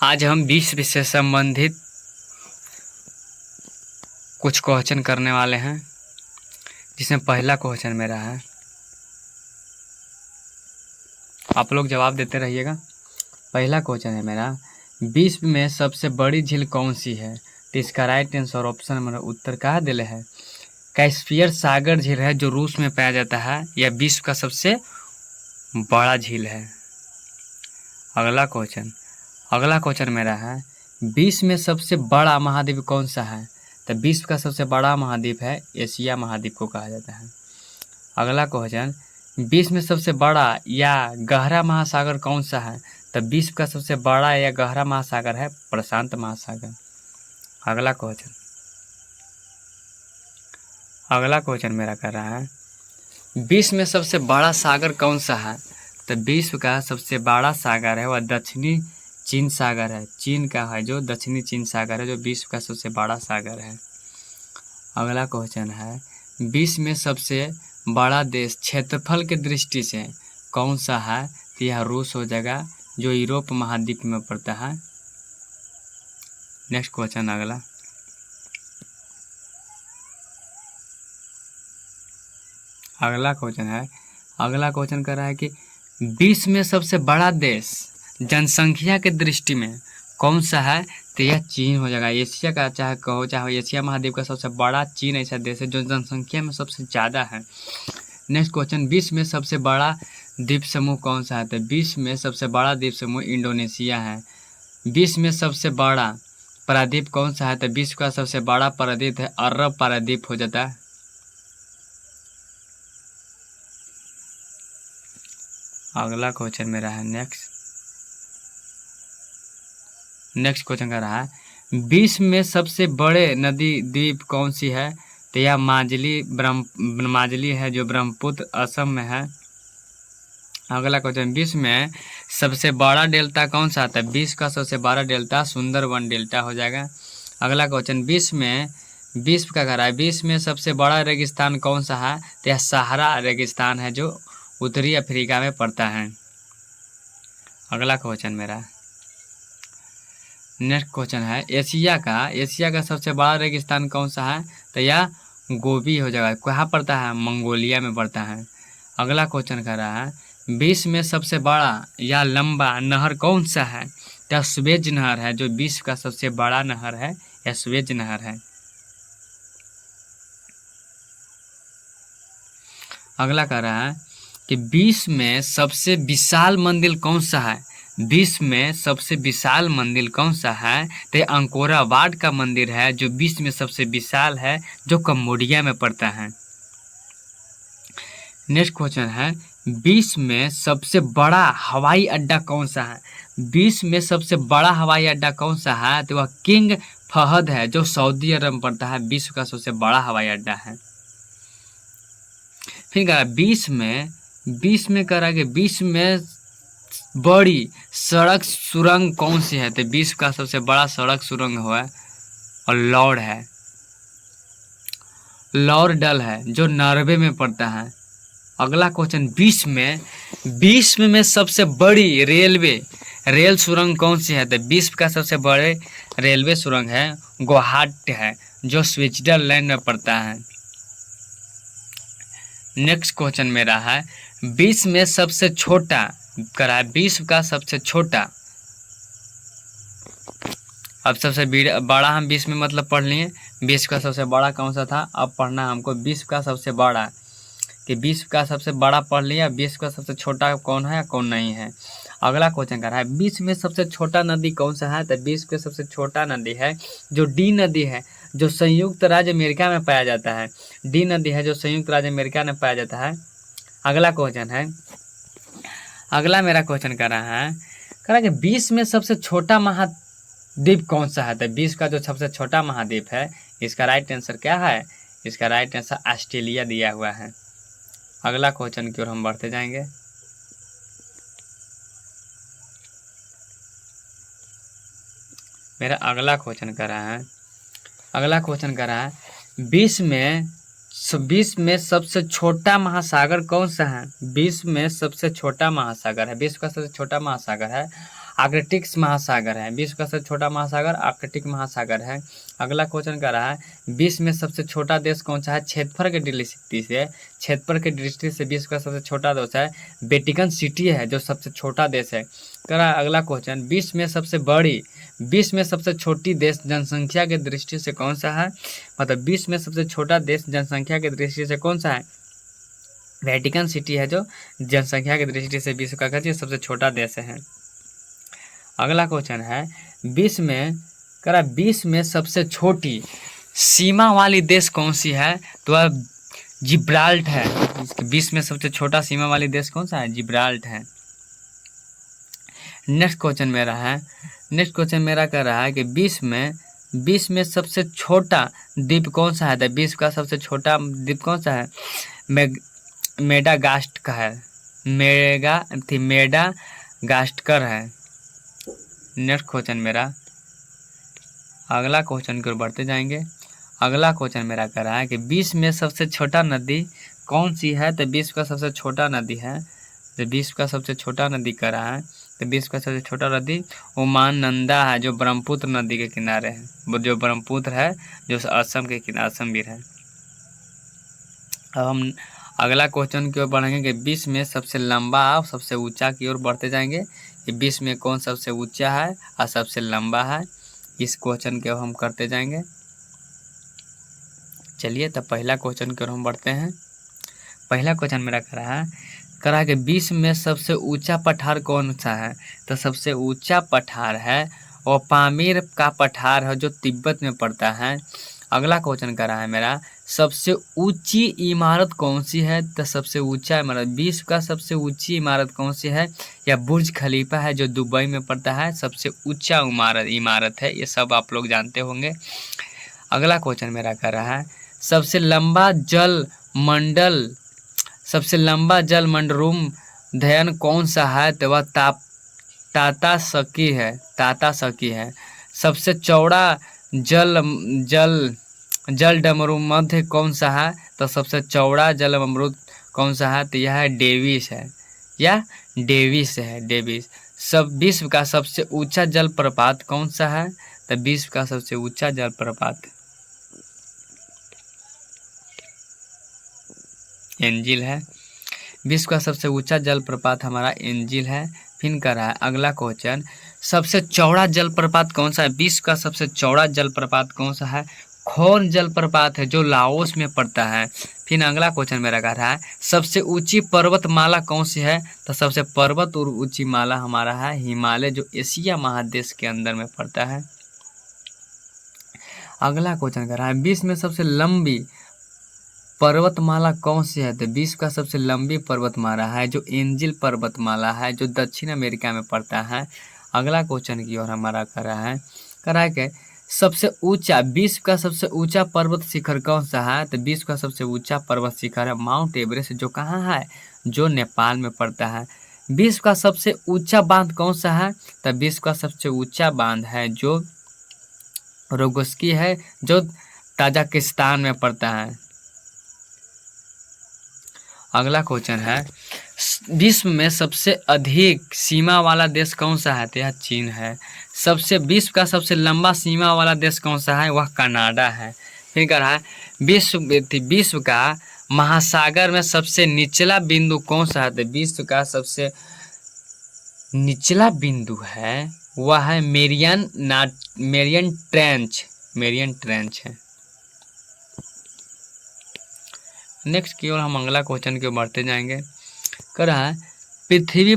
आज हम विश्व से संबंधित कुछ क्वेश्चन करने वाले हैं, जिसमें पहला क्वेश्चन मेरा है, आप लोग जवाब देते रहिएगा। पहला क्वेश्चन है मेरा, विश्व में सबसे बड़ी झील कौन सी है? तो इसका राइट आंसर ऑप्शन मेरा उत्तर कहाँ दिले है, कैस्पियर सागर झील है जो रूस में पाया जाता है। यह विश्व का सबसे बड़ा झील है। अगला क्वेश्चन मेरा है, विश्व में सबसे बड़ा महाद्वीप कौन सा है? तो विश्व का सबसे बड़ा महाद्वीप है एशिया महाद्वीप को कहा जाता है। अगला क्वेश्चन, विश्व में सबसे बड़ा या गहरा महासागर कौन सा है? तो विश्व का सबसे बड़ा या गहरा महासागर है प्रशांत महासागर। अगला क्वेश्चन मेरा कर रहा है, विश्व में सबसे बड़ा सागर कौन सा है? तो विश्व का सबसे बड़ा सागर है वह दक्षिणी चीन सागर है। चीन का है जो दक्षिणी चीन सागर है जो विश्व का सबसे बड़ा सागर है। अगला क्वेश्चन है, विश्व में सबसे बड़ा देश क्षेत्रफल के दृष्टि से कौन सा है? तो यह रूस हो जाएगा जो यूरोप महाद्वीप में पड़ता है। नेक्स्ट क्वेश्चन अगला क्वेश्चन कर रहा है कि विश्व में सबसे बड़ा देश जनसंख्या के दृष्टि में कौन सा है? तो यह चीन हो जाएगा। एशिया का चाहे एशिया महाद्वीप का सबसे बड़ा चीन ऐसा देश है जो जनसंख्या में सबसे ज़्यादा है। नेक्स्ट क्वेश्चन, विश्व में सबसे बड़ा द्वीप समूह कौन सा है? तो विश्व में सबसे बड़ा द्वीप समूह इंडोनेशिया है। विश्व में सबसे बड़ा प्रायद्वीप कौन सा है? तो विश्व का सबसे बड़ा प्रायद्वीप है अरब प्रायद्वीप हो जाता है। अगला क्वेश्चन मेरा है नेक्स्ट क्वेश्चन कर रहा है, विश्व में सबसे बड़े नदी द्वीप कौन सी है? तो यह माजली है जो ब्रह्मपुत्र असम में है। अगला क्वेश्चन, विश्व में सबसे बड़ा डेल्टा कौन सा आता है? विश्व का सबसे बड़ा डेल्टा सुंदरवन डेल्टा हो जाएगा। अगला क्वेश्चन, विश्व का कर रहा है, विश्व में सबसे बड़ा रेगिस्तान कौन सा है? तो यह सहारा रेगिस्तान है जो उत्तरी अफ्रीका में पड़ता है। अगला क्वेश्चन मेरा नेक्स्ट क्वेश्चन है, एशिया का सबसे बड़ा रेगिस्तान कौन सा है? तो यह गोबी हो जाएगा। कहाँ पड़ता है? मंगोलिया में पड़ता है। अगला क्वेश्चन कर रहा है, विश्व में सबसे बड़ा या लंबा नहर कौन सा है? तो सुएज नहर है जो विश्व का सबसे बड़ा नहर है, यह सुएज नहर है। अगला कह रहा है कि विश्व में सबसे विशाल मंदिर कौन सा है? विश्व में सबसे विशाल मंदिर कौन सा है? तो अंकोरा वाट का मंदिर है जो विश्व में सबसे विशाल है जो कंबोडिया में पड़ता है। नेक्स्ट क्वेश्चन है, विश्व में सबसे बड़ा हवाई अड्डा कौन सा है? विश्व में सबसे बड़ा हवाई अड्डा कौन सा है? तो वह किंग फहद है जो सऊदी अरब में पड़ता है, विश्व का सबसे बड़ा हवाई अड्डा है। फिर कहा विश्व में बड़ी सड़क सुरंग कौन सी है? तो विश्व का सबसे बड़ा सड़क सुरंग हुआ और लॉरडल है जो नॉर्वे में पड़ता है। अगला क्वेश्चन, विश्व में सबसे बड़ी रेल सुरंग कौन सी है? तो विश्व का सबसे बड़े रेलवे सुरंग है गुवाहाटी है जो स्विट्जरलैंड में पड़ता है। नेक्स्ट क्वेश्चन मेरा है, विश्व में सबसे छोटा विश्व का सबसे छोटा, अब सबसे बड़ा हम विश्व में मतलब पढ़ लिए, विश्व का सबसे बड़ा कौन सा था? अब पढ़ना हमको विश्व का सबसे बड़ा, कि विश्व का सबसे बड़ा पढ़ लिया, विश्व का सबसे छोटा कौन है कौन नहीं है। अगला क्वेश्चन कर रहा है, विश्व में सबसे छोटा नदी कौन सा है? तो विश्व का सबसे छोटा नदी है जो डी नदी है जो संयुक्त राज्य अमेरिका में पाया जाता है। डी नदी है जो संयुक्त राज्य अमेरिका में पाया जाता है। अगला मेरा क्वेश्चन कर रहा है कि विश्व में सबसे छोटा महाद्वीप कौन सा है? तो विश्व का जो सबसे छोटा महाद्वीप है, इसका राइट आंसर क्या है? इसका राइट आंसर ऑस्ट्रेलिया दिया हुआ है। अगला क्वेश्चन की ओर हम बढ़ते जाएंगे। मेरा अगला क्वेश्चन कर रहा है, विश्व में सबसे छोटा महासागर कौन सा है? विश्व में सबसे छोटा महासागर है, विश्व का सबसे छोटा महासागर है आर्कटिक महासागर है, विश्व का सबसे छोटा महासागर आर्कटिक महासागर है। अगला क्वेश्चन कर रहा है विश्व में सबसे छोटा देश कौन सा है? क्षेत्रफल की दृष्टि से विश्व का सबसे छोटा देश है वेटिकन सिटी है, जो सबसे छोटा देश है। कर रहा है अगला क्वेश्चन विश्व में सबसे छोटी देश जनसंख्या की दृष्टि से कौन सा है? मतलब विश्व में सबसे छोटा देश जनसंख्या की दृष्टि से कौन सा है? वेटिकन सिटी है, जो जनसंख्या की दृष्टि से विश्व का सबसे छोटा देश है। अगला क्वेश्चन है विश्व में सबसे छोटी सीमा वाली देश कौन सी है? तो वह जिब्राल्ट है। विश्व में सबसे छोटा सीमा वाली देश कौन सा है? जिब्राल्ट है। नेक्स्ट क्वेश्चन मेरा कह रहा है कि विश्व में सबसे छोटा द्वीप कौन सा है? तो विश्व का सबसे छोटा द्वीप कौन सा है? मेडागास्कर है, मेडागास्कर है। नेक्स्ट क्वेश्चन मेरा अगला क्वेश्चन की ओर बढ़ते जाएंगे। अगला क्वेश्चन मेरा कह रहा है कि विश्व में सबसे छोटा नदी कौन सी है? तो विश्व का सबसे छोटा नदी है, तो विश्व का सबसे छोटा नदी कह रहा है, तो विश्व का सबसे छोटा नदी उमानंदा है, जो ब्रह्मपुत्र नदी के किनारे है, वो जो ब्रह्मपुत्र है जो असम के किनारे असम भी है। अब हम अगला क्वेश्चन की ओर बढ़ेंगे कि विश्व में सबसे लंबा और सबसे ऊंचा की ओर बढ़ते जाएंगे कि विश्व में कौन सबसे ऊंचा है और सबसे लंबा है। इस क्वेश्चन के हम करते जाएंगे। चलिए तब पहला क्वेश्चन की ओर हम बढ़ते हैं। पहला क्वेश्चन मेरा कह रहा है कि विश्व में सबसे ऊंचा पठार कौन सा है? तो सबसे ऊंचा पठार है वो पामीर का पठार है, जो तिब्बत में पड़ता है। अगला क्वेश्चन कर रहा है मेरा सबसे ऊंची इमारत कौन सी है? तो सबसे ऊंचा इमारत विश्व का सबसे ऊंची इमारत कौन सी है? या बुर्ज खलीफा है, जो दुबई में पड़ता है, सबसे ऊंचा इमारत है। ये सब आप लोग जानते होंगे। अगला क्वेश्चन मेरा कर रहा है सबसे लंबा जल मंडलम ध्यन कौन सा है? तो वह टाटा सकी है। सबसे चौड़ा जल डमरू मध्य कौन सा है? तो सबसे चौड़ा जल अमरूद कौन सा है? तो यह है डेविस है। सब विश्व का सबसे ऊंचा जलप्रपात कौन सा है? तो विश्व का सबसे ऊंचा जलप्रपात एंजिल है। विश्व का सबसे ऊंचा जलप्रपात हमारा एंजिल है। फिर कर रहा है अगला क्वेश्चन सबसे चौड़ा जलप्रपात कौन सा है? विश्व का सबसे चौड़ा जलप्रपात कौन सा है? खोन जलप्रपात है, जो लाओस में पड़ता है। फिर अगला क्वेश्चन मेरा कह रहा है सबसे ऊंची पर्वतमाला कौन सी है? तो सबसे पर्वत और ऊंची माला हमारा है हिमालय, जो एशिया महादेश के अंदर में पड़ता है। अगला क्वेश्चन कह रहा है विश्व में सबसे लंबी पर्वतमाला कौन सी है? तो विश्व का सबसे लंबी पर्वतमाला है जो एंजिल पर्वतमाला है, जो दक्षिण अमेरिका में पड़ता है। अगला क्वेश्चन की ओर हमारा कर रहा है कि सबसे ऊंचा विश्व का सबसे ऊंचा पर्वत शिखर कौन सा है? तो विश्व का सबसे ऊंचा पर्वत शिखर है माउंट एवरेस्ट, जो कहाँ है? जो नेपाल में पड़ता है। विश्व का सबसे ऊंचा बांध कौन सा है? तो विश्व का सबसे ऊंचा बांध है जो रोगस्की है, जो ताजिकिस्तान में पड़ता है। अगला क्वेश्चन है विश्व में सबसे अधिक सीमा वाला देश कौन सा है? तो यह चीन है। विश्व का सबसे लंबा सीमा वाला देश कौन सा है? वह कनाडा है। फिर कह रहा है विश्व का महासागर में सबसे निचला बिंदु कौन सा है? तो विश्व का सबसे निचला बिंदु है वह है मेरियन ट्रेंच है। नेक्स्ट की ओर हम अगला क्वेश्चन की ओर बढ़ते जाएंगे। कह रहा है पृथ्वी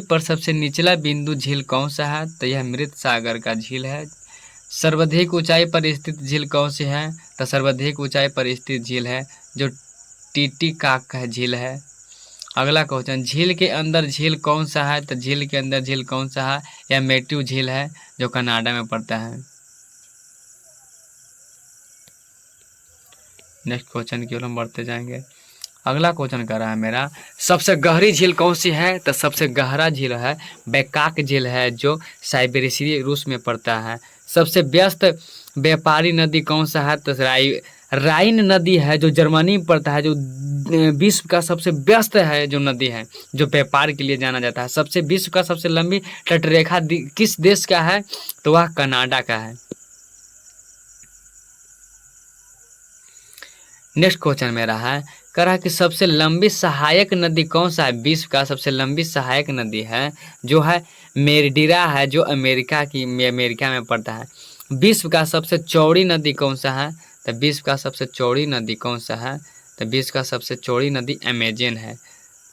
पर सबसे निचला बिंदु झील कौन सा है? तो यह मृत सागर का झील है। सर्वाधिक ऊंचाई पर स्थित झील कौन सी है? तो सर्वाधिक ऊंचाई पर स्थित झील है जो टीटीकाक का झील है। अगला क्वेश्चन झील के अंदर झील कौन सा है? तो झील के अंदर झील कौन सा है? यह मैथ्यू झील है, जो कनाडा में पड़ता है। नेक्स्ट क्वेश्चन की ओर हम बढ़ते जाएंगे। अगला क्वेश्चन कर रहा है मेरा सबसे गहरी झील कौन सी है? तो सबसे गहरा झील है बैकाक झील है, जो साइबेरिया रूस में पड़ता है। सबसे व्यस्त व्यापारी नदी कौन सा है? तो राइन नदी है जो जर्मनी में पड़ता है, जो विश्व का सबसे व्यस्त है जो नदी है, जो व्यापार के लिए जाना जाता है। सबसे विश्व का सबसे लंबी तटरेखा किस देश का है? तो वह कनाडा का है। नेक्स्ट क्वेश्चन मेरा है, कह रहा है कि सबसे लंबी सहायक नदी कौन सा है? विश्व का सबसे लंबी सहायक नदी है जो है मेरडीरा है, जो अमेरिका में पड़ता है। विश्व का सबसे चौड़ी नदी कौन सा है? तो विश्व का सबसे चौड़ी नदी कौन सा है? तो विश्व का सबसे चौड़ी नदी अमेजन है।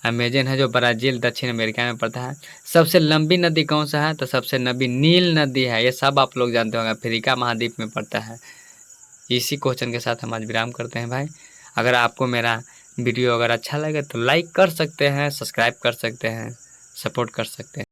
अमेजन है जो ब्राज़ील दक्षिण अमेरिका में पड़ता है। सबसे लंबी नदी कौन सा है? तो सबसे लंबी नील नदी है। ये सब आप लोग जानते होंगे, अफ्रीका महाद्वीप में पड़ता है। इसी क्वेश्चन के साथ हम आज विराम करते हैं भाई। अगर आपको मेरा वीडियो अगर अच्छा लगे तो लाइक कर सकते हैं, सब्सक्राइब कर सकते हैं, सपोर्ट कर सकते हैं।